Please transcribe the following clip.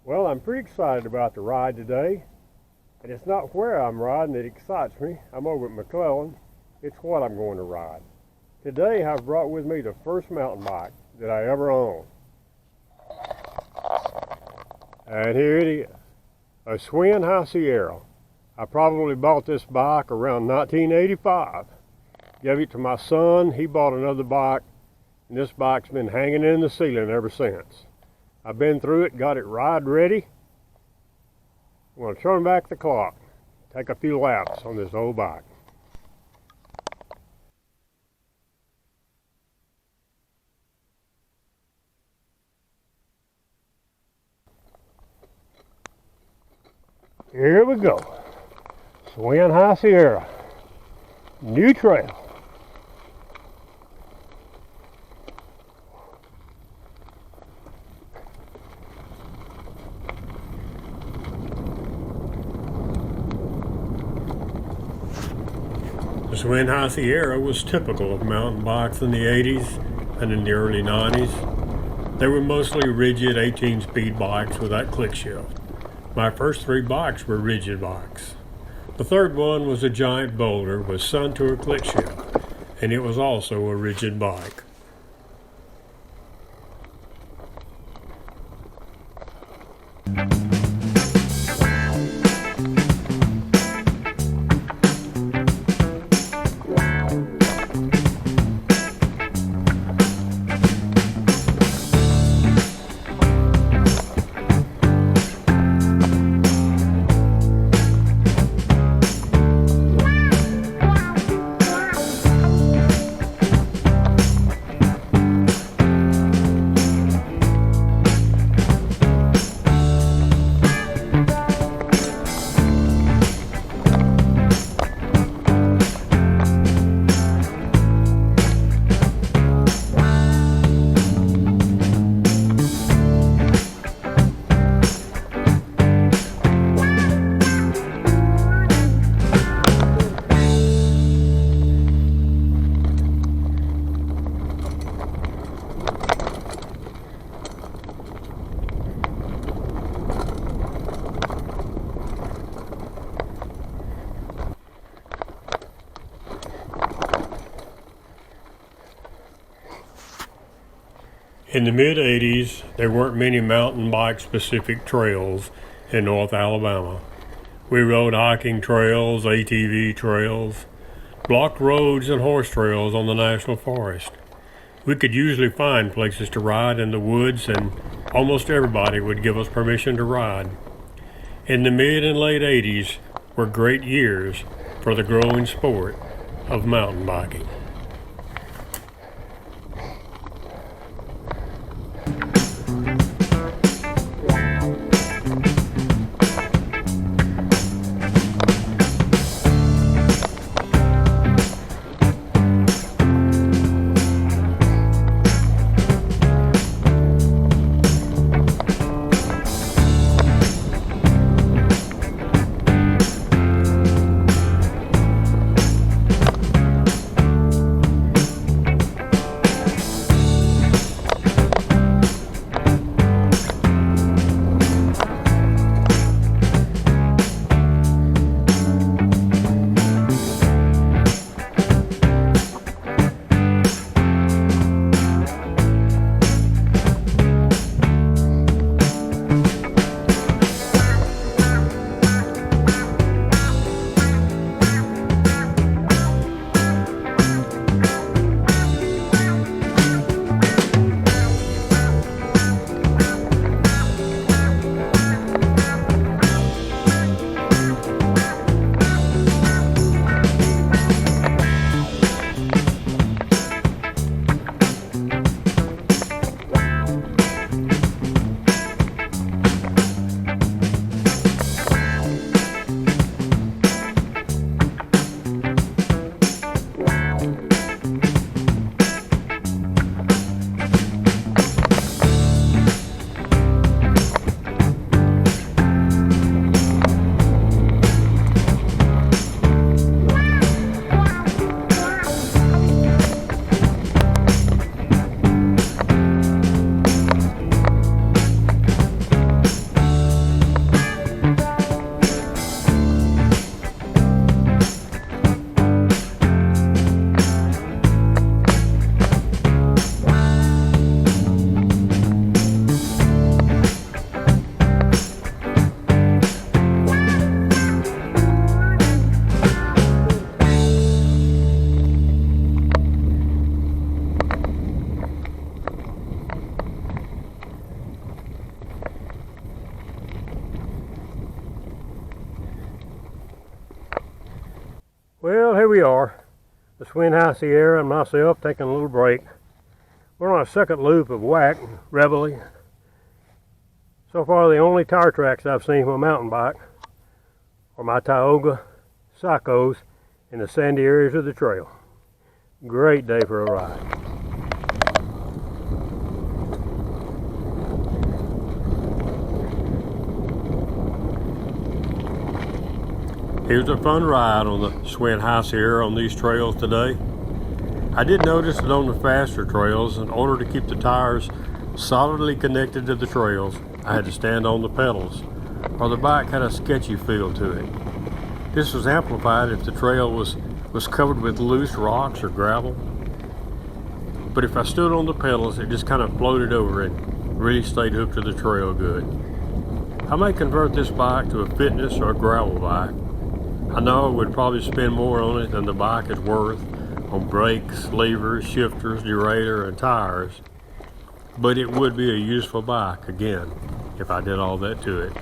Well, I'm pretty excited about the ride today, and it's not where I'm riding that excites me. I'm over at McClellan. It's what I'm going to ride. Today I've brought with me the first mountain bike that I ever owned. And here it is, a Schwinn Hi Sierra. I probably bought this bike around 1985. Gave it to my son, he bought another bike, and this bike's been hanging in the ceiling ever since. I've been through it, got it ride ready. I'm going to turn back the clock, take a few laps on this old bike. Here we go. Schwinn Hi Sierra. New trail. The Schwinn Hi Sierra was typical of mountain bikes in the 80s and in the early 90s. They were mostly rigid 18-speed bikes with that click shift. My first 3 bikes were rigid bikes. The third one was a giant boulder with Sun Tour click shift, and it was also a rigid bike. In the mid-80s, there weren't many mountain bike-specific trails in North Alabama. We rode hiking trails, ATV trails, blocked roads, and horse trails on the National Forest. We could usually find places to ride in the woods, and almost everybody would give us permission to ride. In the mid and late 80s were great years for the growing sport of mountain biking. Well, here we are, the Schwinn Hi Sierra and myself taking a little break. We're on a second loop of whack, Reveille. So far, the only tire tracks I've seen from a mountain bike are my Tioga Psychos in the sandy areas of the trail. Great day for a ride. Here's a fun ride on the Schwinn Hi Sierra on these trails today. I did notice that on the faster trails, in order to keep the tires solidly connected to the trails, I had to stand on the pedals, or the bike had a sketchy feel to it. This was amplified if the trail was covered with loose rocks or gravel. But if I stood on the pedals, it just kind of floated over and really stayed hooked to the trail good. I may convert this bike to a fitness or a gravel bike. I know I would probably spend more on it than the bike is worth on brakes, levers, shifters, derailleur, and tires, but it would be a useful bike, again, if I did all that to it.